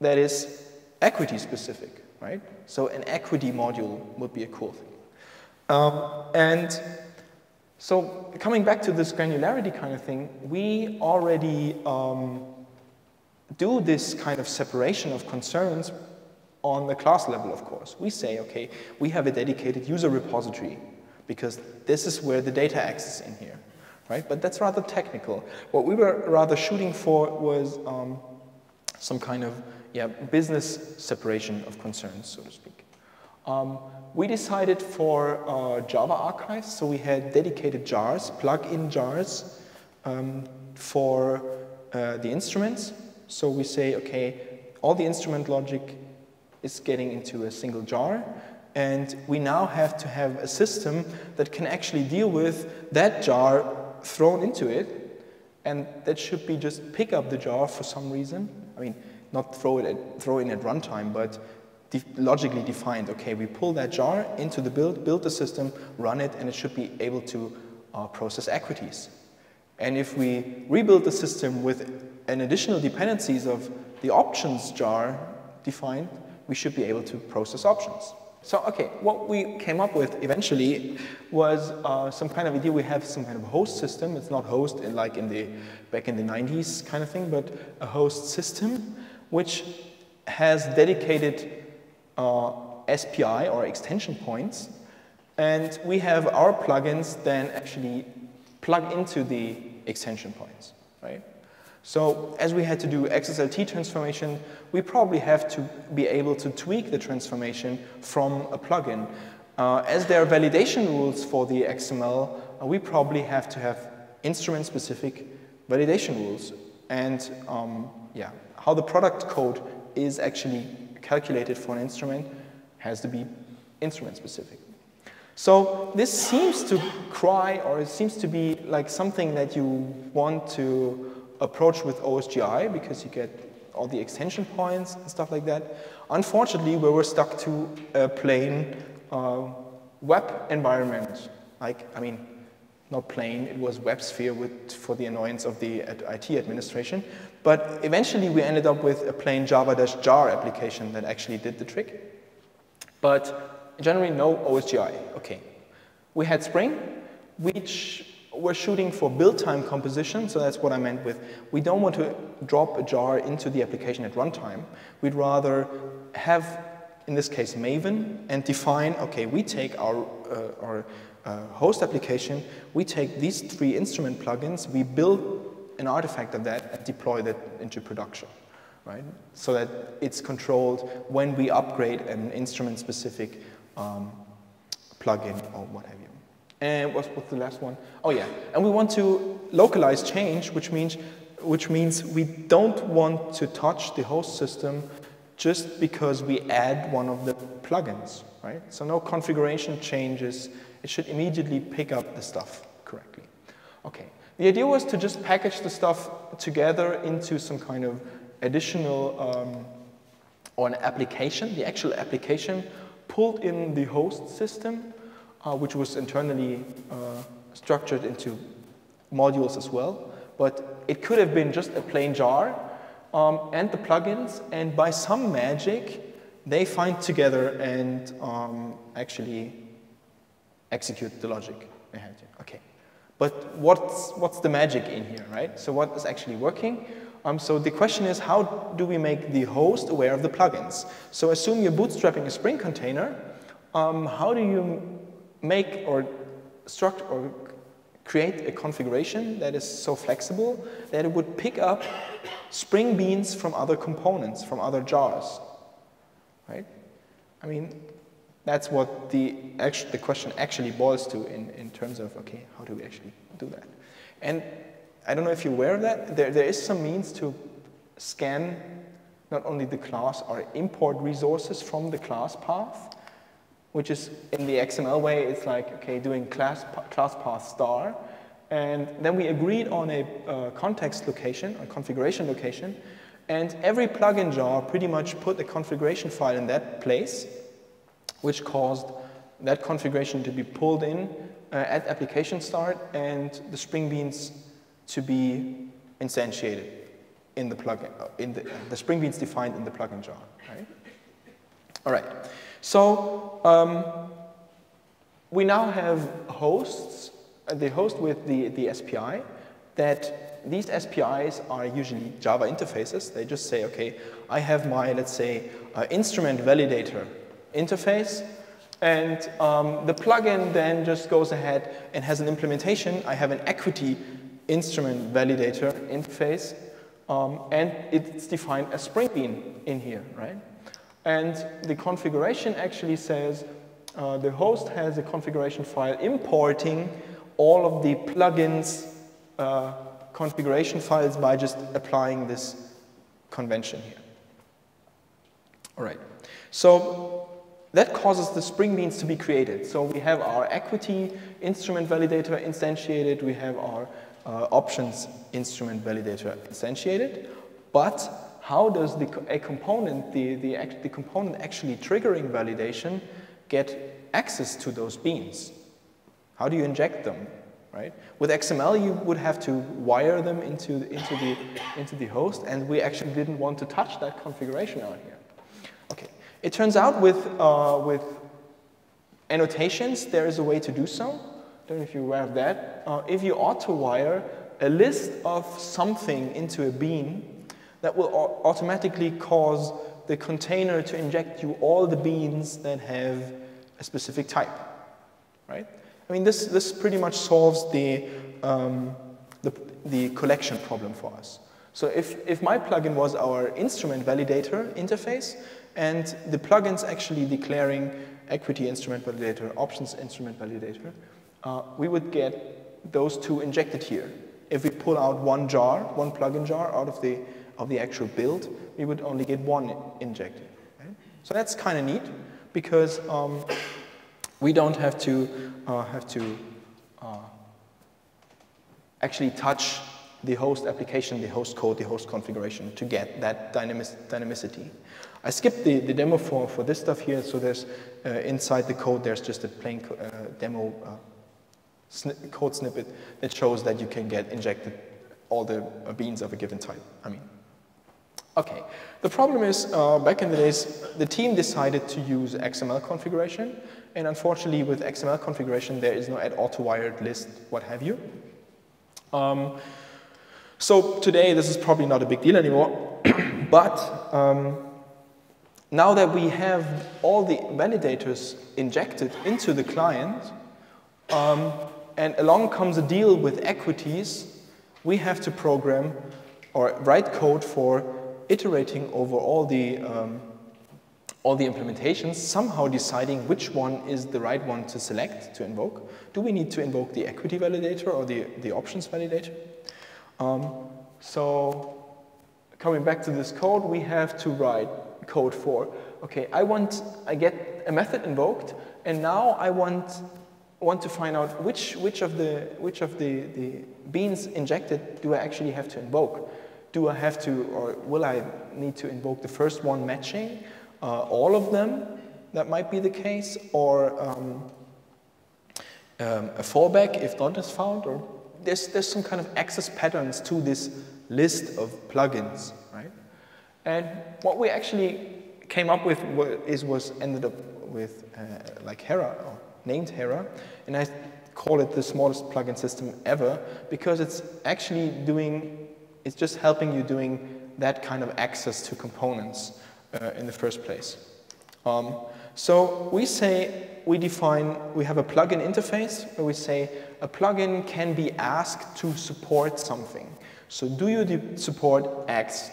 [SPEAKER 1] that is equity specific, right? So an equity module would be a cool thing. And so coming back to this granularity kind of thing, we already do this kind of separation of concerns on the class level, of course. We say, okay, we have a dedicated user repository because this is where the data access in here, right? But that's rather technical. What we were rather shooting for was some kind of business separation of concerns, so to speak. We decided for Java archives, so we had dedicated jars, plug-in jars for the instruments. So we say, okay, all the instrument logic is getting into a single jar, and we now have to have a system that can actually deal with that jar thrown into it, and that should be just pick up the jar for some reason. I mean, not throw in at runtime, but logically defined. Okay, we pull that jar into the build the system, run it, and it should be able to process equities. And if we rebuild the system with an additional dependencies of the options jar defined, we should be able to process options. So, okay, what we came up with eventually was some kind of idea. We have some kind of host system. It's not host like back in the 90s kind of thing, but a host system which has dedicated SPI or extension points, and we have our plugins then actually plug into the extension points, right? So as we had to do XSLT transformation, we probably have to be able to tweak the transformation from a plugin. As there are validation rules for the XML, we probably have to have instrument-specific validation rules. And yeah, how the product code is actually calculated for an instrument has to be instrument-specific. So this seems to cry, or it seems to be like something that you want to approach with OSGI, because you get all the extension points and stuff like that. Unfortunately, we were stuck to a plain web environment. Like, I mean, not plain, it was WebSphere for the annoyance of the IT administration. But eventually we ended up with a plain java-jar application that actually did the trick. But generally no OSGI. Okay. We had Spring, which we're shooting for build time composition, so that's what I meant with, we don't want to drop a jar into the application at runtime. We'd rather have, in this case, Maven, and define, okay, we take our host application, we take these 3 instrument plugins, we build an artifact of that and deploy that into production, right? So that it's controlled when we upgrade an instrument-specific plugin or what have you. And what's the last one? Oh yeah, and we want to localize change, which means we don't want to touch the host system just because we add one of the plugins, right? So no configuration changes. It should immediately pick up the stuff correctly. Okay, the idea was to just package the stuff together into some kind of additional or an application, the actual application pulled in the host system, which was internally structured into modules as well. But it could have been just a plain jar and the plugins, and by some magic, they find together and actually execute the logic they had to. Okay, but what's the magic in here, right? So what is actually working? So the question is, how do we make the host aware of the plugins? So assume you're bootstrapping a Spring container. How do you make or struct or create a configuration that is so flexible that it would pick up Spring beans from other components, from other jars, right? I mean, that's what the question actually boils to in terms of, okay, how do we actually do that? And I don't know if you're aware of that. There is some means to scan not only the class or import resources from the class path, which is in the XML way, it's like, okay, doing class path star. And then we agreed on a context location, a configuration location. And every plugin jar pretty much put a configuration file in that place, which caused that configuration to be pulled in at application start and the Spring beans to be instantiated in the plugin, the Spring beans defined in the plugin jar, right? All right, so we now have hosts, the host with the SPI, that these SPIs are usually Java interfaces. They just say, okay, I have my, let's say, instrument validator interface, and the plugin then just goes ahead and has an implementation. I have an equity instrument validator interface, and it's defined as Spring Bean in here, right? And the configuration actually says the host has a configuration file importing all of the plugins configuration files by just applying this convention here. All right, so that causes the Spring Beans to be created. So we have our equity instrument validator instantiated, we have our options instrument validator instantiated, but how does a component, the component actually triggering validation, get access to those beans? How do you inject them, right? With XML, you would have to wire them into the host, and we actually didn't want to touch that configuration out here. Okay, it turns out with annotations, there is a way to do so. Don't know if you're aware of that. If you auto-wire a list of something into a bean, that will automatically cause the container to inject you all the beans that have a specific type, right? I mean, this pretty much solves the collection problem for us. So if my plugin was our instrument validator interface, and the plugin's actually declaring equity instrument validator, options instrument validator, we would get those two injected here. If we pull out one plugin jar out of the actual build, we would only get one injected. Right? So that's kind of neat, because we don't have to actually touch the host application, the host code, the host configuration to get that dynamicity. I skipped the demo for this stuff here, so there's inside the code there's just a plain demo code snippet that shows that you can get injected all the beans of a given type. I mean, okay. The problem is, back in the days, the team decided to use XML configuration, and unfortunately with XML configuration there is no add auto-wired list, what have you. So today this is probably not a big deal anymore, but now that we have all the validators injected into the client, and along comes a deal with equities, we have to program or write code for iterating over all the implementations, somehow deciding which one is the right one to select, to invoke. Do we need to invoke the equity validator or the options validator? So coming back to this code, we have to write code for, okay, I get a method invoked, and now I want to find out which of the beans injected do I actually have to invoke. Do I have to, or will I need to invoke the first one matching all of them? That might be the case, or a fallback if not is found, or there's some kind of access patterns to this list of plugins, right? And what we actually came up with ended up with like Hera, or named Hera, and I call it the smallest plugin system ever, because it's actually it's just helping you doing that kind of access to components in the first place. So we have a plugin interface where we say a plugin can be asked to support something. So do you support X?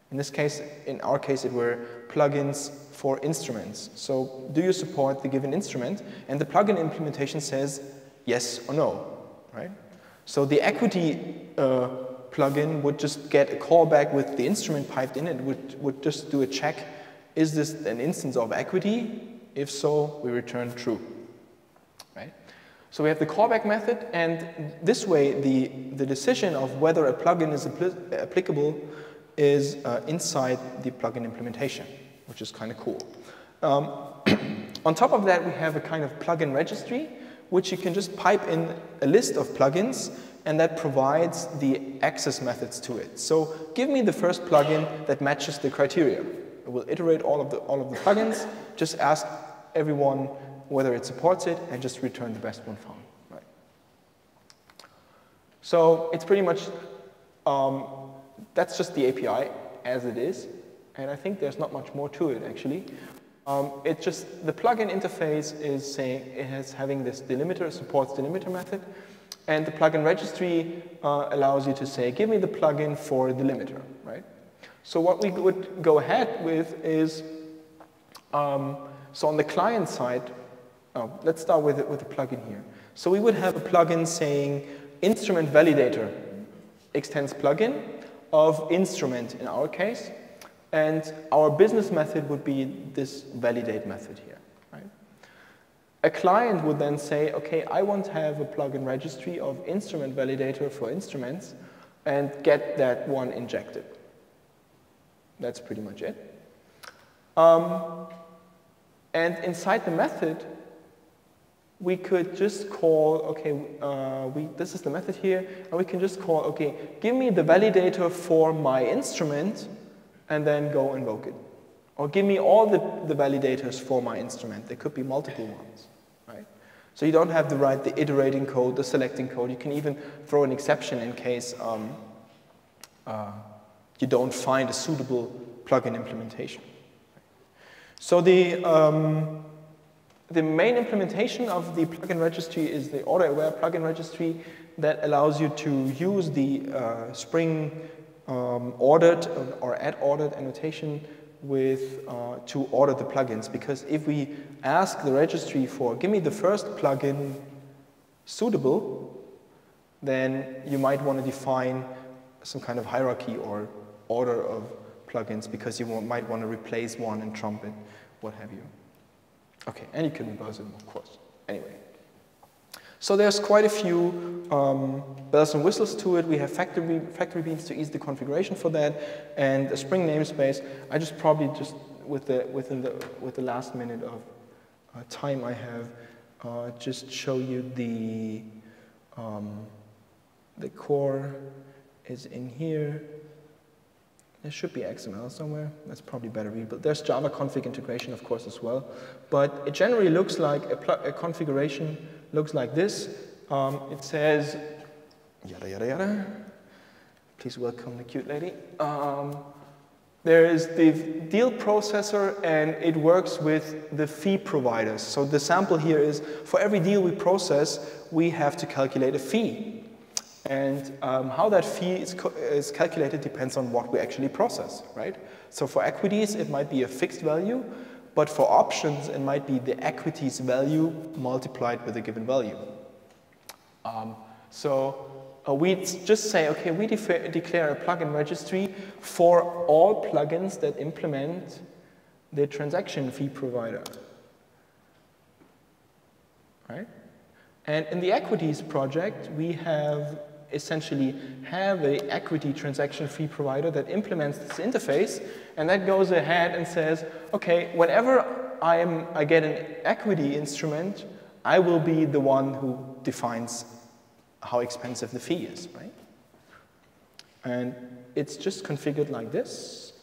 [SPEAKER 1] In this case, in our case, it were plugins for instruments. So do you support the given instrument? And the plugin implementation says yes or no, right? So the equity plugin would just get a callback with the instrument piped in. It would just do a check. Is this an instance of equity? If so, we return true, right? So we have the callback method, and this way the decision of whether a plugin is applicable is inside the plugin implementation, which is kind of cool. On top of that, we have a kind of plugin registry, which you can just pipe in a list of plugins, and that provides the access methods to it. So give me the first plugin that matches the criteria. It will iterate all of the plugins, just ask everyone whether it supports it, and just return the best one found. Right. So it's pretty much, that's just the API as it is, and I think there's not much more to it actually. It's just the plugin interface is saying it has having this delimiter, supports delimiter method, and the plugin registry allows you to say, give me the plugin for delimiter, right? So what we would go ahead with is, so on the client side, let's start with the plugin here. So we would have a plugin saying instrument validator extends plugin of instrument in our case, and our business method would be this validate method here, right? A client would then say, okay, I want to have a plugin registry of instrument validator for instruments and get that one injected. That's pretty much it. And inside the method, we could just call, okay, this is the method here, and we can just call, okay, give me the validator for my instrument, and then go invoke it. Or give me all the validators for my instrument. There could be multiple ones, right? So you don't have to write the iterating code, the selecting code. You can even throw an exception in case you don't find a suitable plugin implementation. So the main implementation of the plugin registry is the order-aware plugin registry that allows you to use the Spring ordered or add ordered annotation with to order the plugins. Because if we ask the registry for, give me the first plugin suitable, then you might want to define some kind of hierarchy or order of plugins, because you might want to replace one and trump it, what have you. Okay, and you can reverse it, of course. Anyway. So there's quite a few bells and whistles to it. We have factory beans to ease the configuration for that, and a Spring namespace. I just probably just with the last minute of time I have, just show you the core is in here. There should be XML somewhere. That's probably better read. But there's Java config integration, of course, as well. But it generally looks like a configuration looks like this. It says, yada, yada, yada. Please welcome the cute lady. There is the deal processor, and it works with the fee providers. So the sample here is, for every deal we process, we have to calculate a fee. And how that fee is calculated depends on what we actually process, right? So for equities, it might be a fixed value, but for options, it might be the equities value multiplied with a given value. We just say, okay, we declare a plugin registry for all plugins that implement the transaction fee provider, right? And in the equities project, we essentially have an equity transaction fee provider that implements this interface, and that goes ahead and says, okay, whenever I get an equity instrument, I will be the one who defines how expensive the fee is, right? And it's just configured like this.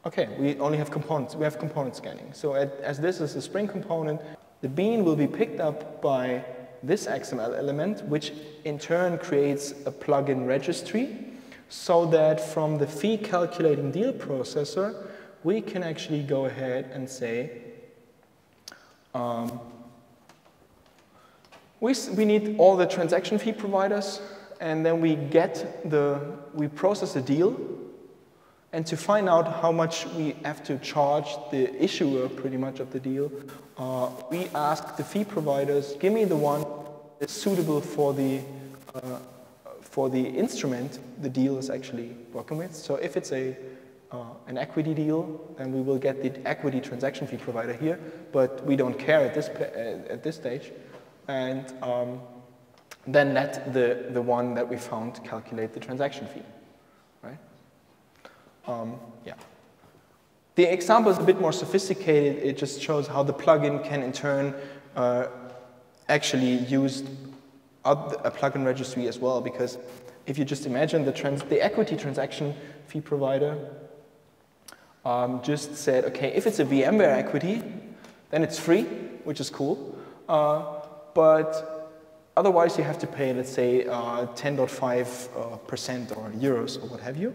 [SPEAKER 1] Okay, we only have components. We have component scanning. So as this is a Spring component, the bean will be picked up by this XML element, which in turn creates a plugin registry, so that from the fee calculating deal processor, we can actually go ahead and say, we need all the transaction fee providers, and then we process the deal, and to find out how much we have to charge the issuer pretty much of the deal, we ask the fee providers, give me the one that's suitable for the instrument the deal is actually working with. So if it's an equity deal, then we will get the equity transaction fee provider here, but we don't care at this stage. And then let the one that we found calculate the transaction fee, right? Yeah. The example is a bit more sophisticated. It just shows how the plugin can in turn actually use a plugin registry as well, because if you just imagine the equity transaction fee provider just said, okay, if it's a VMware equity, then it's free, which is cool. But otherwise, you have to pay, let's say, 10.5% or euros or what have you.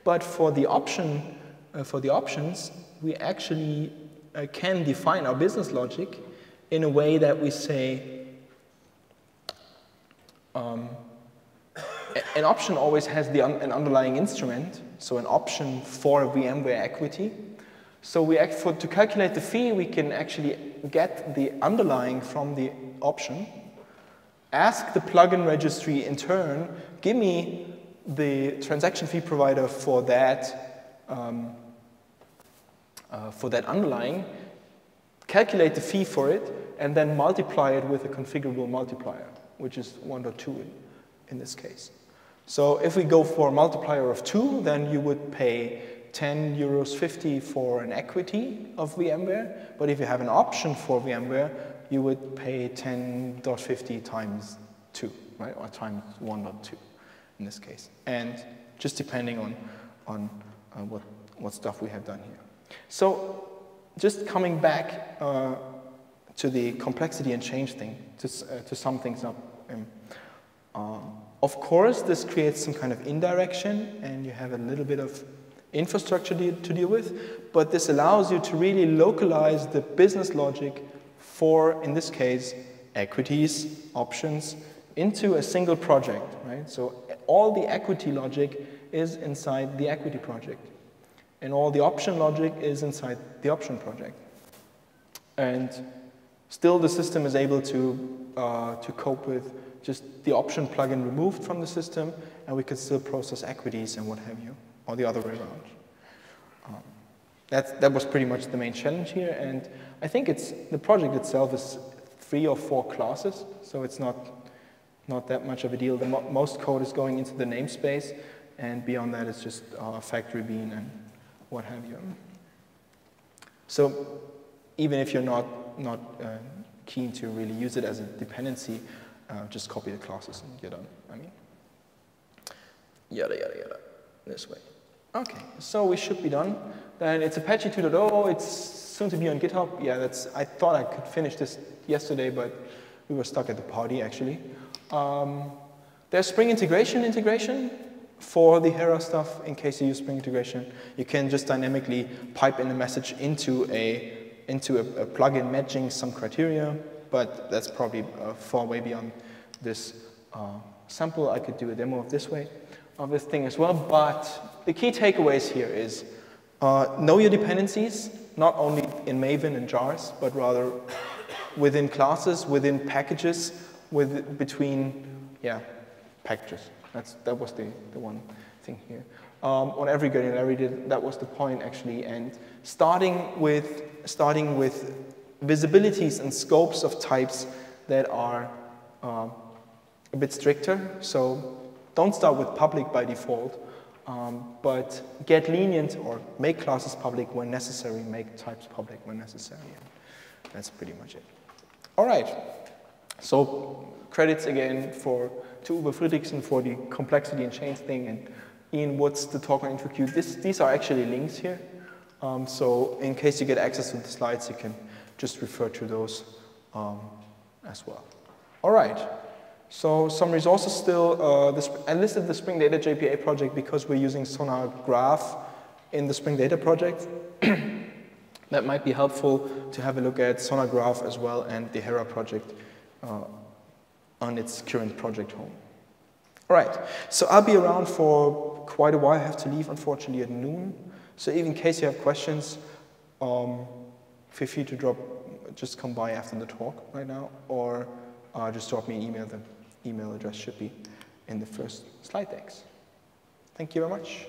[SPEAKER 1] But for the options, we actually can define our business logic in a way that we say, an option always has an underlying instrument, so an option for a VMware equity. So to calculate the fee, we can actually get the underlying from the option, ask the plugin registry in turn, give me the transaction fee provider for that underlying, calculate the fee for it, and then multiply it with a configurable multiplier, which is 1.2 in this case. So if we go for a multiplier of 2, then you would pay 10 euros 50 for an equity of VMware. But if you have an option for VMware, you would pay 10.50 times 2, right? Or times 1.2 in this case. And just depending on what stuff we have done here. So just coming back to the complexity and change thing, to sum things up. Of course, this creates some kind of indirection, and you have a little bit of infrastructure to deal with, but this allows you to really localize the business logic for, in this case, equities, options, into a single project, right? So all the equity logic is inside the equity project, and all the option logic is inside the option project. And still the system is able to cope with just the option plugin removed from the system, and we can still process equities and what have you, or the other way around. That was pretty much the main challenge here, and I think the project itself is 3 or 4 classes, so it's not that much of a deal. Most code is going into the namespace, and beyond that it's just factory bean and what have you. So even if you're not keen to really use it as a dependency, just copy the classes and you're done. I mean, yada yada yada, this way. Okay, so we should be done. Then it's Apache 2.0. It's soon to be on GitHub. Yeah, I thought I could finish this yesterday, but we were stuck at the party actually. There's Spring integration for the Hera stuff. In case you use Spring integration, you can just dynamically pipe in a message into a plugin matching some criteria, but that's probably far way beyond this sample. I could do a demo of this thing as well, but the key takeaways here is know your dependencies, not only in Maven and jars, but rather within classes, within packages, between packages. That was the one thing here. On every granularity, that was the point actually, and starting with visibilities and scopes of types that are a bit stricter. So don't start with public by default, but get lenient or make classes public when necessary, make types public when necessary. And that's pretty much it. All right. So credits again to Uwe Friedrichsen for the complexity and change thing, and Ian Woods, the talk on InfoQ. These are actually links here. So in case you get access to the slides, you can just refer to those as well. All right. So some resources still. I listed the Spring Data JPA project because we're using Sonar Graph in the Spring Data project. That might be helpful to have a look at Sonar Graph as well, and the Hera project on its current project home. All right, so I'll be around for quite a while. I have to leave, unfortunately, at noon. So even in case you have questions, feel free to just come by after the talk right now, or just drop me an email. The email address should be in the first slide decks. Thank you very much.